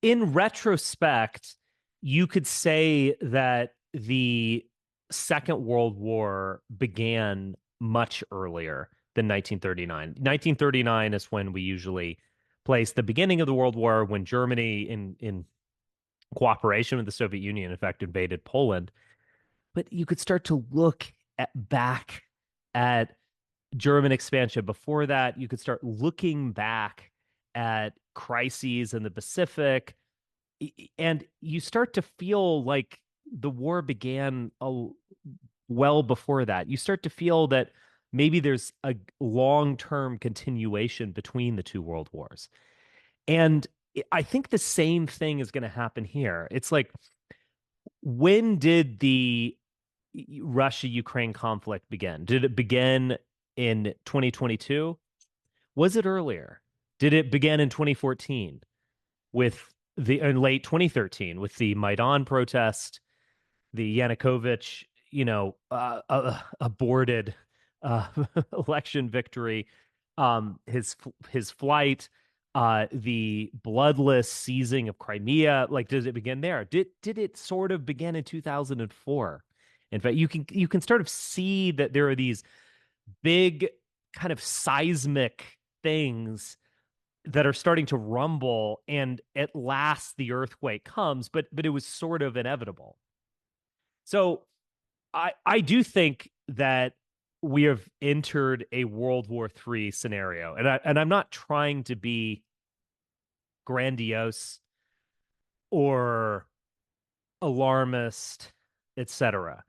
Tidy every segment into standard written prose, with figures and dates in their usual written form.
in retrospect, you could say that the Second World War began much earlier than 1939. 1939 is when we usually place the beginning of the World War, when Germany, in cooperation with the Soviet Union, in fact, invaded Poland. But you could start to look back at German expansion before that. You could start looking back at crises in the Pacific, and you start to feel like the war began well before that. You start to feel that maybe there's a long-term continuation between the two world wars. And I think the same thing is going to happen here. It's like, when did the Russia-Ukraine conflict begin? Did it begin in 2022? Was it earlier? Did it begin in 2014 with in late 2013 with the Maidan protest, the Yanukovych, aborted uh, election victory, his flight, the bloodless seizing of Crimea? Like, does it begin there? Did it sort of begin in 2004? In fact, you can sort of see that there are these big kind of seismic things that are starting to rumble, and at last the earthquake comes, but it was sort of inevitable. So I do think that we have entered a World War III scenario, and I'm not trying to be grandiose or alarmist, etc.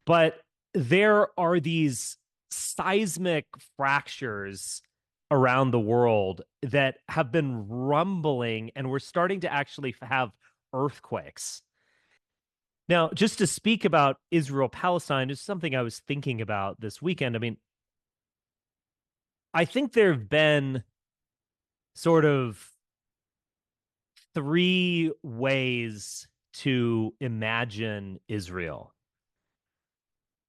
But there are these seismic fractures around the world that have been rumbling, and we're starting to actually have earthquakes. Now, just to speak about Israel Palestine is something I was thinking about this weekend. I mean, I think there have been sort of three ways to imagine Israel.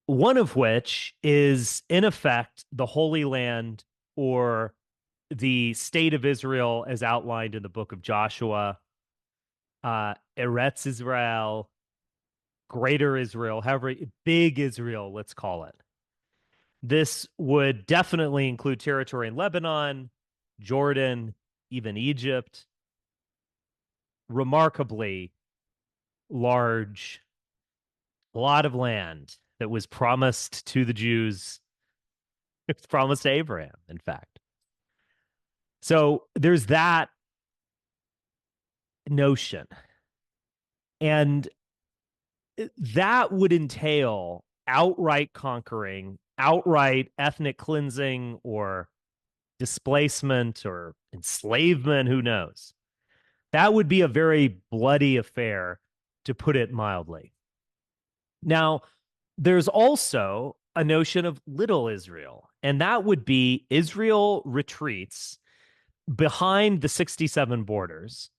One of which is, in effect, the Holy Land, or the state of Israel as outlined in the book of Joshua, Eretz Israel, Greater Israel, however, big Israel, let's call it. This would definitely include territory in Lebanon, Jordan, even Egypt. Remarkably large, a lot of land that was promised to the Jews. It was promised to Abraham, in fact. So there's that notion. And that would entail outright conquering, outright ethnic cleansing, or displacement, or enslavement, who knows? That would be a very bloody affair, to put it mildly. Now, there's also a notion of little Israel, and that would be Israel retreats behind the 67 borders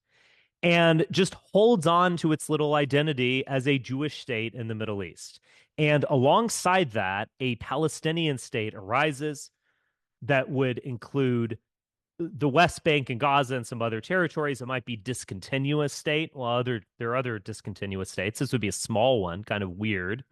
and just holds on to its little identity as a Jewish state in the Middle East. And alongside that, a Palestinian state arises that would include the West Bank and Gaza and some other territories. It might be discontinuous state. Well, there are other discontinuous states. This would be a small one, kind of weird,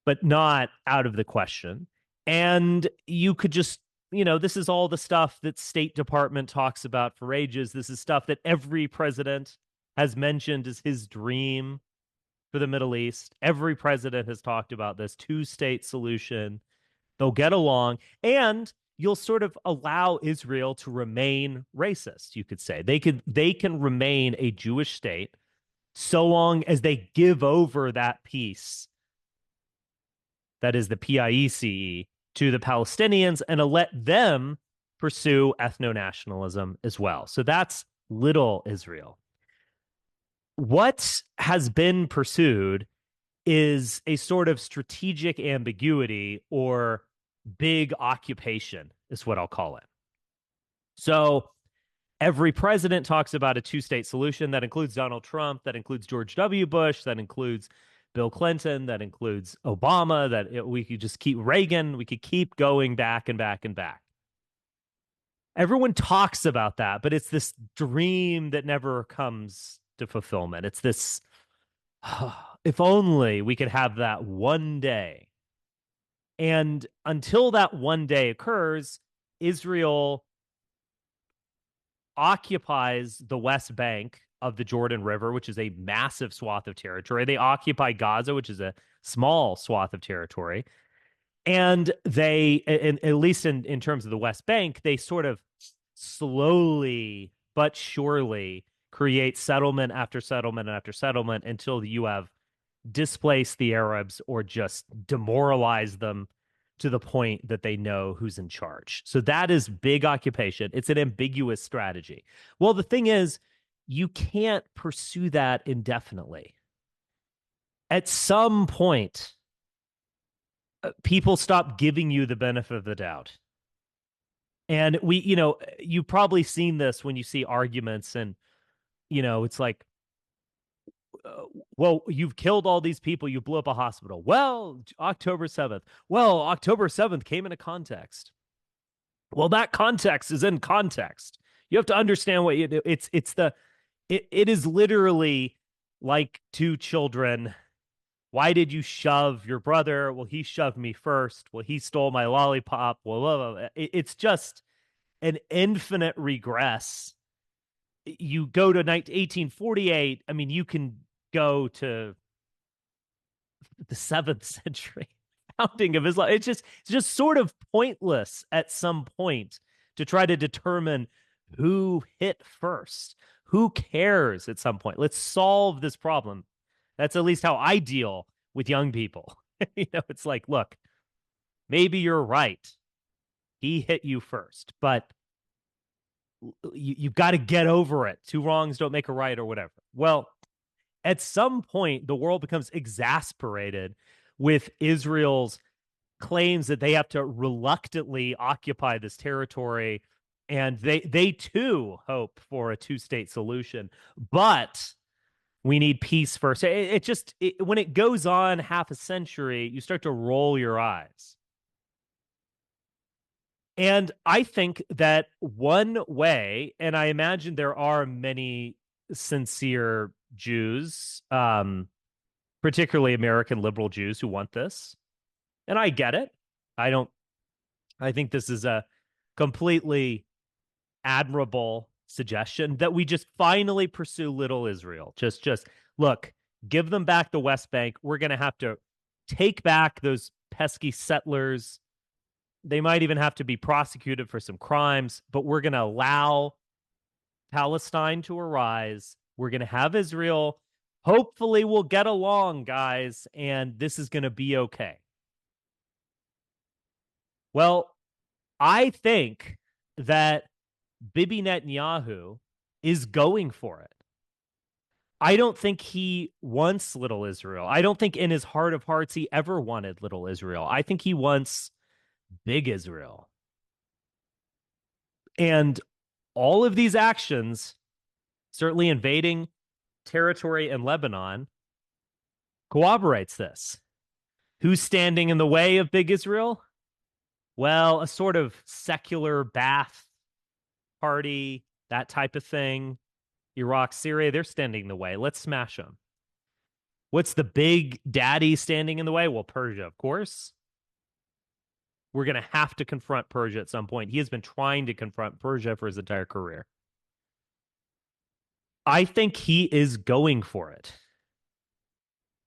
but not out of the question. And you could just, this is all the stuff that State Department talks about for ages. This is stuff that every president has mentioned as his dream for the Middle East. Every president has talked about this two-state solution. They'll get along, and you'll sort of allow Israel to remain racist, you could say. They can remain a Jewish state so long as they give over that piece, that is the PIECE, to the Palestinians, and to let them pursue ethno-nationalism as well. So that's little Israel. What has been pursued is a sort of strategic ambiguity, or big occupation, is what I'll call it. So every president talks about a two-state solution. That includes Donald Trump, that includes George W. Bush, that includes Bill Clinton, that includes Obama, that we could just keep Reagan, we could keep going back and back and back. Everyone talks about that, but it's this dream that never comes to fulfillment. It's this, if only we could have that one day. And until that one day occurs, Israel occupies the West Bank of the Jordan River, which is a massive swath of territory. They occupy Gaza, which is a small swath of territory. And at least in terms of the West Bank, they sort of slowly but surely create settlement after settlement after settlement until you have displaced the Arabs or just demoralize them to the point that they know who's in charge. So that is big occupation. It's an ambiguous strategy. Well, the thing is, you can't pursue that indefinitely. At some point, people stop giving you the benefit of the doubt. And you've probably seen this when you see arguments and, it's like, uh, well, you've killed all these people. You blew up a hospital. Well, October 7th. Well, October 7th came into context. Well, that context is in context. You have to understand what you do. It is literally like two children. Why did you shove your brother? Well, he shoved me first. Well, he stole my lollipop. Well, blah, blah, blah. It's just an infinite regress. You go to 1848. I mean, you can go to the 7th century founding of Islam. It's just sort of pointless at some point to try to determine who hit first. Who cares at some point? Let's solve this problem. That's at least how I deal with young people. It's like, look, maybe you're right. He hit you first, but you've got to get over it. Two wrongs don't make a right or whatever. Well, at some point, the world becomes exasperated with Israel's claims that they have to reluctantly occupy this territory. And they too hope for a two-state solution. But we need peace first. When it goes on half a century, you start to roll your eyes. And I think that one way, and I imagine there are many sincere Jews, particularly American liberal Jews who want this. And I get it. I don't, I think this is a completely admirable suggestion that we just finally pursue little Israel. Just look, give them back the West Bank. We're going to have to take back those pesky settlers. They might even have to be prosecuted for some crimes, but we're going to allow Palestine to arise. We're going to have Israel. Hopefully, we'll get along, guys, and this is going to be okay. Well, I think that Bibi Netanyahu is going for it. I don't think he wants little Israel. I don't think in his heart of hearts he ever wanted little Israel. I think he wants big Israel. And all of these actions, certainly invading territory in Lebanon, corroborates this. Who's standing in the way of big Israel? Well, a sort of secular Ba'ath party, that type of thing. Iraq, Syria, they're standing in the way. Let's smash them. What's the big daddy standing in the way? Well, Persia, of course. We're going to have to confront Persia at some point. He has been trying to confront Persia for his entire career. I think he is going for it.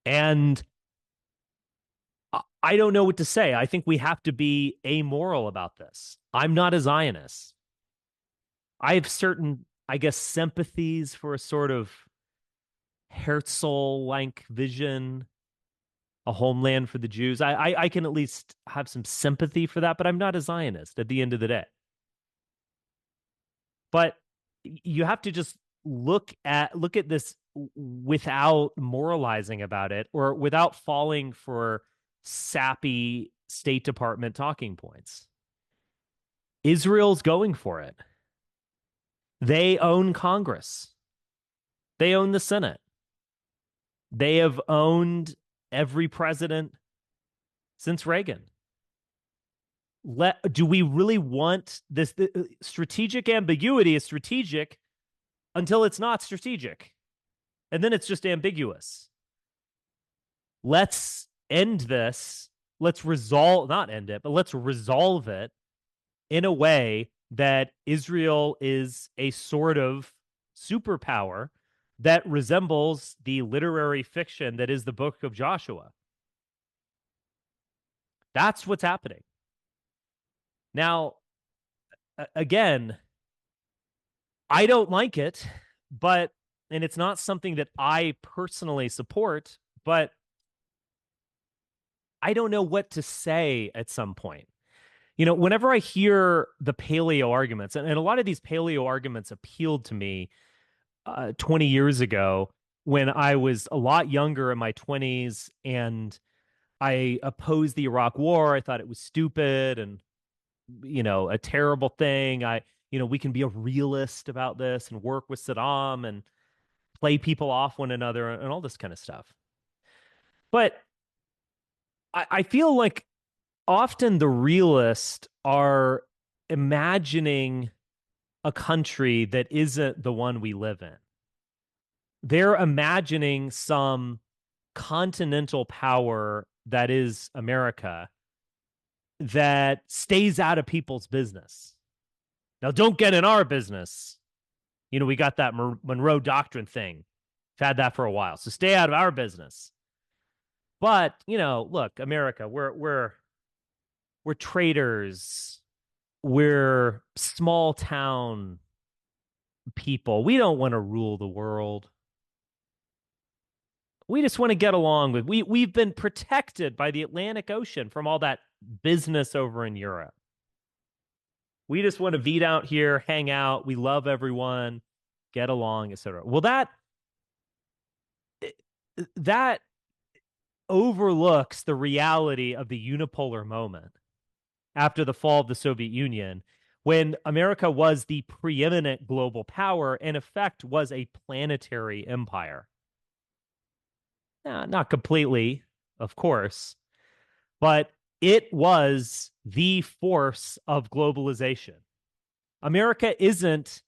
And I don't know what to say. I think we have to be amoral about this. I'm not a Zionist. I have certain, I guess, sympathies for a sort of Herzl-like vision, a homeland for the Jews. I can at least have some sympathy for that, but I'm not a Zionist at the end of the day. But you have to just look at this without moralizing about it or without falling for sappy State Department talking points. Israel's going for it. They own Congress. They own the Senate. They have owned every president since Reagan. Do we really want this? The strategic ambiguity is strategic until it's not strategic, and then it's just ambiguous. Let's end this. Let's resolve, not end it, but let's resolve it in a way that Israel is a sort of superpower that resembles the literary fiction that is the book of Joshua. That's what's happening. Now, again, I don't like it, but, and it's not something that I personally support, but I don't know what to say at some point. Whenever I hear the paleo arguments, and a lot of these paleo arguments appealed to me 20 years ago when I was a lot younger in my 20s and I opposed the Iraq War. I thought it was stupid and, a terrible thing. We can be a realist about this and work with Saddam and play people off one another and all this kind of stuff. But I feel like often the realists are imagining a country that isn't the one we live in. They're imagining some continental power that is America that stays out of people's business. Now, don't get in our business. We got that Monroe Doctrine thing. We've had that for a while. So stay out of our business. But, look, America, we're traders. We're small town people. We don't want to rule the world. We just want to get along with. We've been protected by the Atlantic Ocean from all that business over in Europe. We just want to beat out here, hang out. We love everyone, get along, etc. Well, that overlooks the reality of the unipolar moment after the fall of the Soviet Union, when America was the preeminent global power, in effect was a planetary empire. Not completely, of course, but it was the force of globalization. America isn't,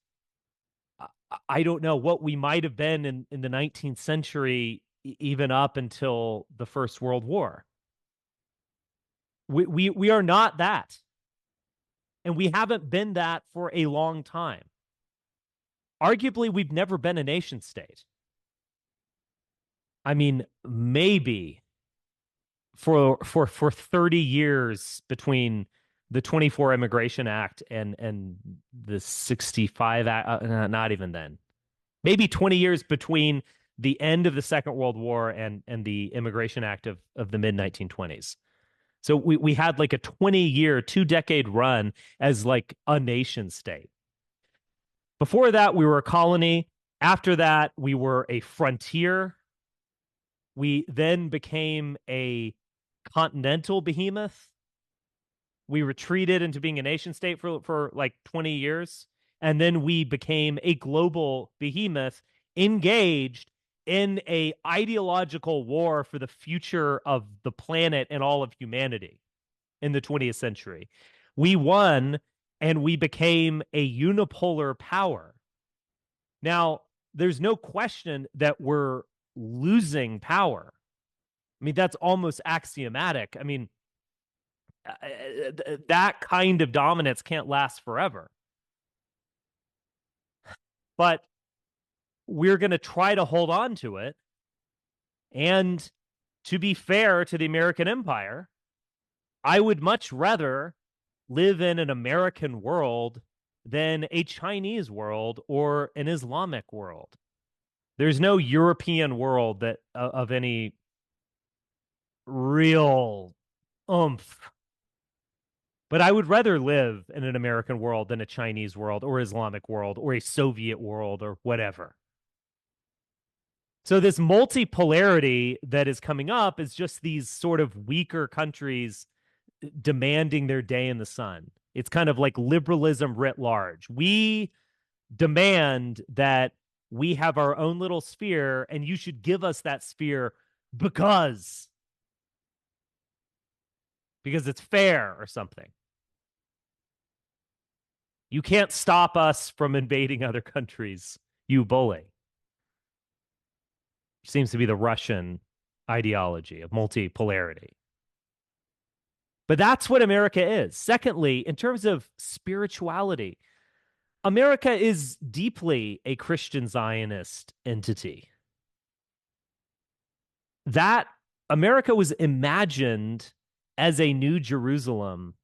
I don't know, what we might have been in the 19th century, even up until the First World War. We are not that. And we haven't been that for a long time. Arguably, we've never been a nation state. I mean, maybe for 30 years between the 24 Immigration Act and the 65 Act, not even then. Maybe 20 years between the end of the Second World War and the Immigration Act of the mid 1920s. So we had like a 20-year, 2-decade run as like a nation state. Before that, we were a colony. After that, we were a frontier. We then became a continental behemoth. We retreated into being a nation state for like 20 years. And then we became a global behemoth engaged in a ideological war for the future of the planet and all of humanity in the 20th century. We won and we became a unipolar power. Now, there's no question that we're losing power. I mean, that's almost axiomatic. I mean, that kind of dominance can't last forever. But we're going to try to hold on to it. And to be fair to the American empire, I would much rather live in an American world than a Chinese world or an Islamic world. There's no European world that of any real oomph. But I would rather live in an American world than a Chinese world or Islamic world or a Soviet world or whatever. So this multipolarity that is coming up is just these sort of weaker countries demanding their day in the sun. It's kind of like liberalism writ large. We demand that we have our own little sphere and you should give us that sphere because it's fair or something. You can't stop us from invading other countries, you bully. Seems to be the Russian ideology of multipolarity. But that's what America is. Secondly, in terms of spirituality, America is deeply a Christian Zionist entity. That America was imagined as a new Jerusalem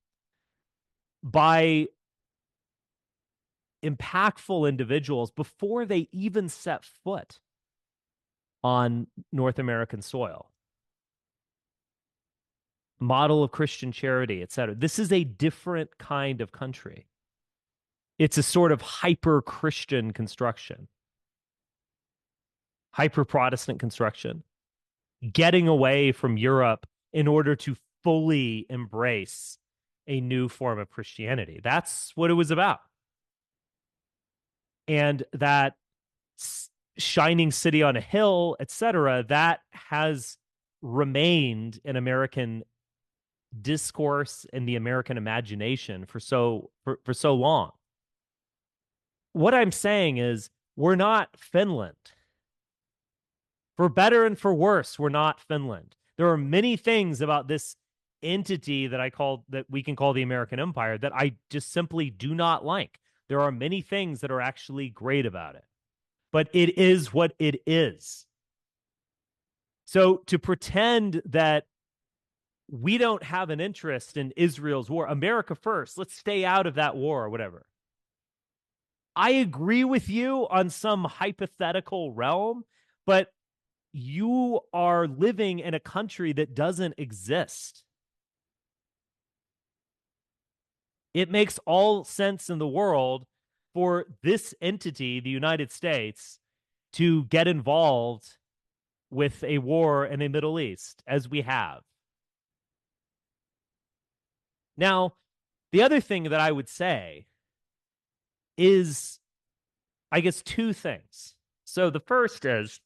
by impactful individuals before they even set foot on North American soil. Model of Christian charity, etc. This is a different kind of country. It's a sort of hyper Christian construction, hyper Protestant construction, getting away from Europe in order to fully embrace a new form of Christianity. That's what it was about. And that shining city on a hill, etc., that has remained in American discourse and the American imagination for so long. What I'm saying is we're not Finland. For better and for worse, we're not Finland. There are many things about this entity that we can call the American Empire that I just simply do not like. There are many things that are actually great about it, but it is what it is. So to pretend that we don't have an interest in Israel's war, America first, let's stay out of that war or whatever. I agree with you on some hypothetical realm, but you are living in a country that doesn't exist. It makes all sense in the world for this entity, the United States, to get involved with a war in the Middle East, as we have. Now, the other thing that I would say is, I guess, two things. So the first is,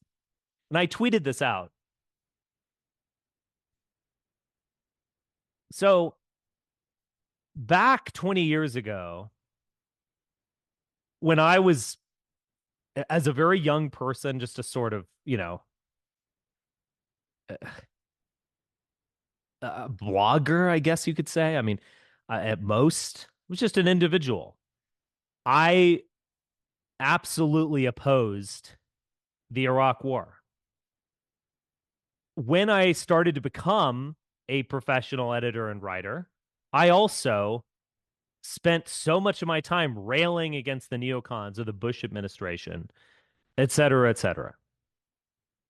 and I tweeted this out. So back 20 years ago, when I was, as a very young person, just a sort of, a blogger, I guess you could say. I mean, at most, it was just an individual. I absolutely opposed the Iraq War. When I started to become a professional editor and writer, I also spent so much of my time railing against the neocons of the Bush administration, et cetera, et cetera.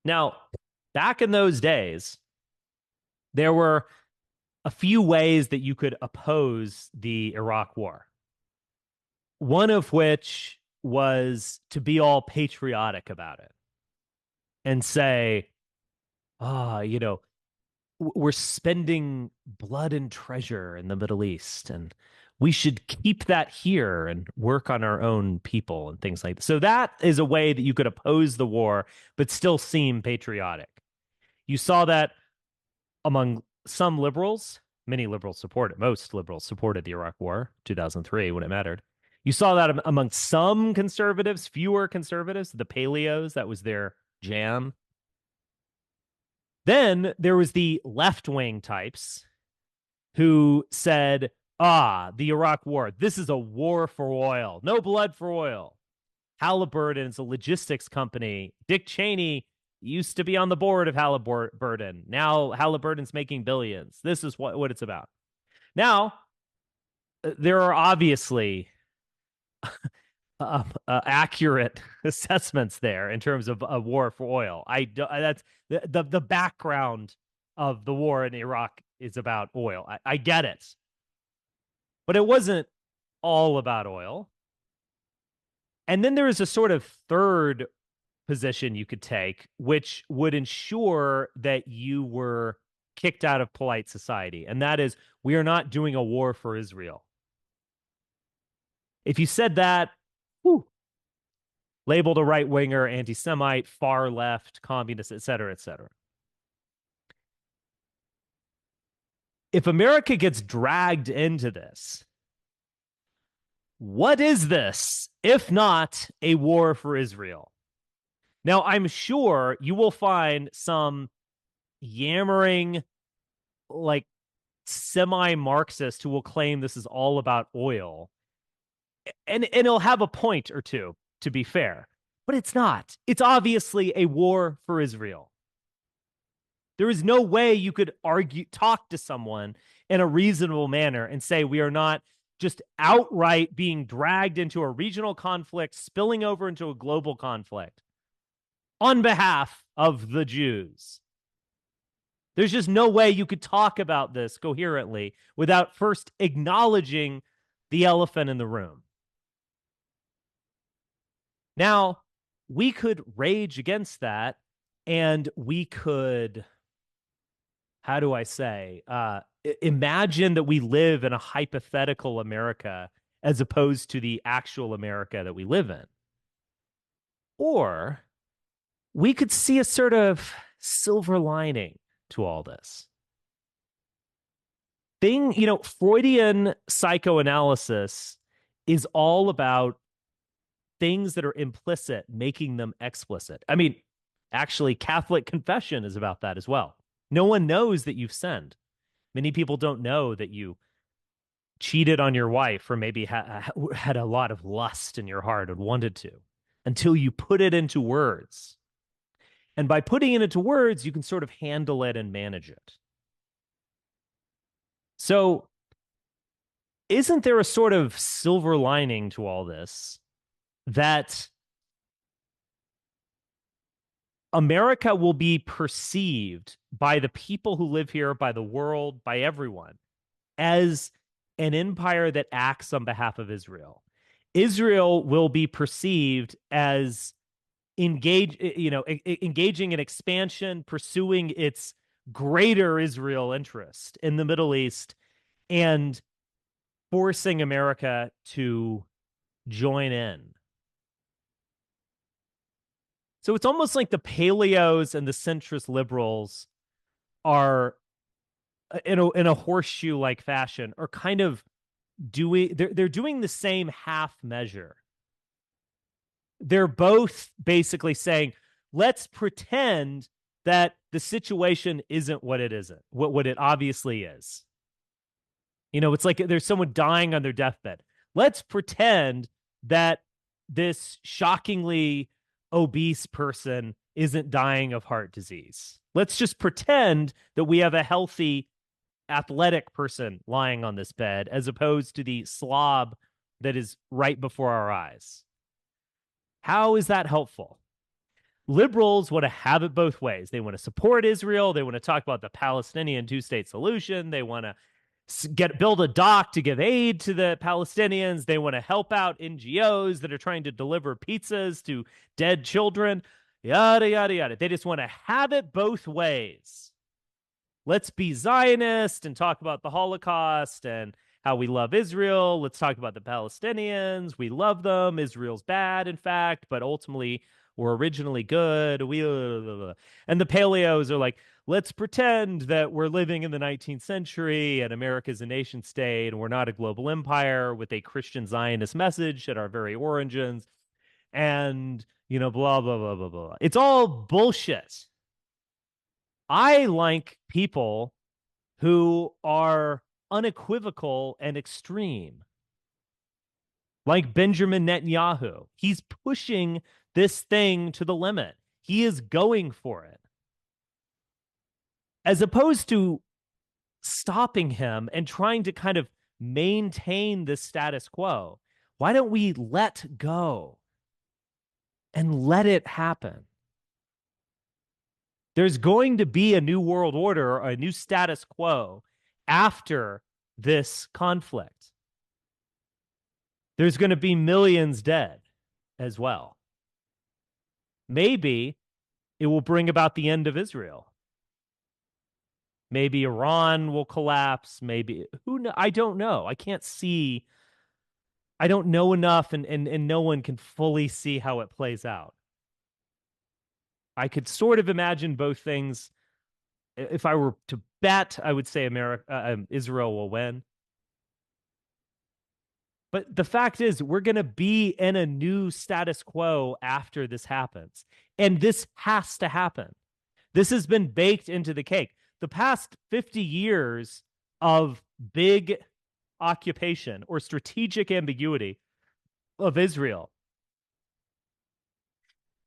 Now, back in those days, there were a few ways that you could oppose the Iraq War. One of which was to be all patriotic about it and say, we're spending blood and treasure in the Middle East, and we should keep that here and work on our own people and things like that. So that is a way that you could oppose the war, but still seem patriotic. You saw that among some liberals. Many liberals supported, most liberals supported the Iraq War, 2003, when it mattered. You saw that among some conservatives, fewer conservatives, the paleos, that was their jam. Then there was the left-wing types who said, the Iraq War, this is a war for oil. No blood for oil. Halliburton is a logistics company. Dick Cheney used to be on the board of Halliburton. Now Halliburton's making billions. This is what it's about. Now, there are obviously accurate assessments there in terms of a war for oil. That's the background of the war in Iraq is about oil. I get it, but it wasn't all about oil. And then there is a sort of third position you could take, which would ensure that you were kicked out of polite society, and that is, we are not doing a war for Israel. If you said that, labeled a right-winger, anti-Semite, far left, communist, et cetera, et cetera. If America gets dragged into this, What is this, if not a war for Israel? Now, I'm sure you will find some yammering, like semi-Marxist who will claim this is all about oil. And it'll have a point or two, to be fair, but it's not. It's obviously a war for Israel. There is no way you could talk to someone in a reasonable manner and say we are not just outright being dragged into a regional conflict, spilling over into a global conflict on behalf of the Jews. There's just no way you could talk about this coherently without first acknowledging the elephant in the room. Now, we could rage against that, and we could, how do I say, imagine that we live in a hypothetical America as opposed to the actual America that we live in. Or we could see a sort of silver lining to all this. Freudian psychoanalysis is all about things that are implicit, making them explicit. I mean, actually, Catholic confession is about that as well. No one knows that you've sinned. Many people don't know that you cheated on your wife or maybe had a lot of lust in your heart and wanted to until you put it into words. And by putting it into words, you can sort of handle it and manage it. So, isn't there a sort of silver lining to all this that America will be perceived by the people who live here, by the world, by everyone, as an empire that acts on behalf of Israel? Israel will be perceived as engaging in expansion, pursuing its greater Israel interest in the Middle East, and forcing America to join in. So it's almost like the paleos and the centrist liberals are in a horseshoe like fashion are kind of they're doing the same half measure. They're both basically saying, let's pretend that the situation isn't what it isn't, what it obviously is. It's like there's someone dying on their deathbed. Let's pretend that this shockingly obese person isn't dying of heart disease. Let's just pretend that we have a healthy, athletic person lying on this bed as opposed to the slob that is right before our eyes. How is that helpful? Liberals want to have it both ways. They want to support Israel. They want to talk about the Palestinian two-state solution. They want to build a dock to give aid to the Palestinians. They want to help out NGOs that are trying to deliver pizzas to dead children, yada, yada, yada. They just want to have it both ways. Let's be Zionist and talk about the Holocaust and how we love Israel. Let's talk about the Palestinians. We love them. Israel's bad, in fact, but ultimately were originally good. And the paleos are like, let's pretend that we're living in the 19th century and America's a nation state and we're not a global empire with a Christian Zionist message at our very origins. And, blah, blah, blah, blah, blah. It's all bullshit. I like people who are unequivocal and extreme, like Benjamin Netanyahu. He's pushing this thing to the limit. He is going for it. As opposed to stopping him and trying to kind of maintain the status quo, why don't we let go and let it happen? There's going to be a new world order, or a new status quo after this conflict. There's going to be millions dead as well. Maybe it will bring about the end of Israel. Maybe Iran will collapse. Maybe I don't know. I can't see. I don't know enough, and no one can fully see how it plays out. I could sort of imagine both things. If I were to bet, I would say Israel will win. But the fact is, we're going to be in a new status quo after this happens. And this has to happen. This has been baked into the cake. The past 50 years of big occupation or strategic ambiguity of Israel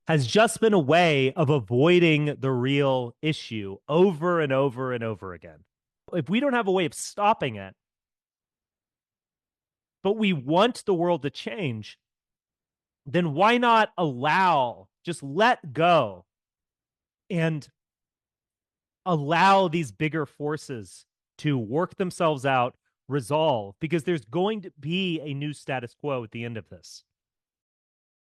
has just been a way of avoiding the real issue over and over and over again. If we don't have a way of stopping it, but we want the world to change, then why not just let go and allow these bigger forces to work themselves out, resolve, because there's going to be a new status quo at the end of this.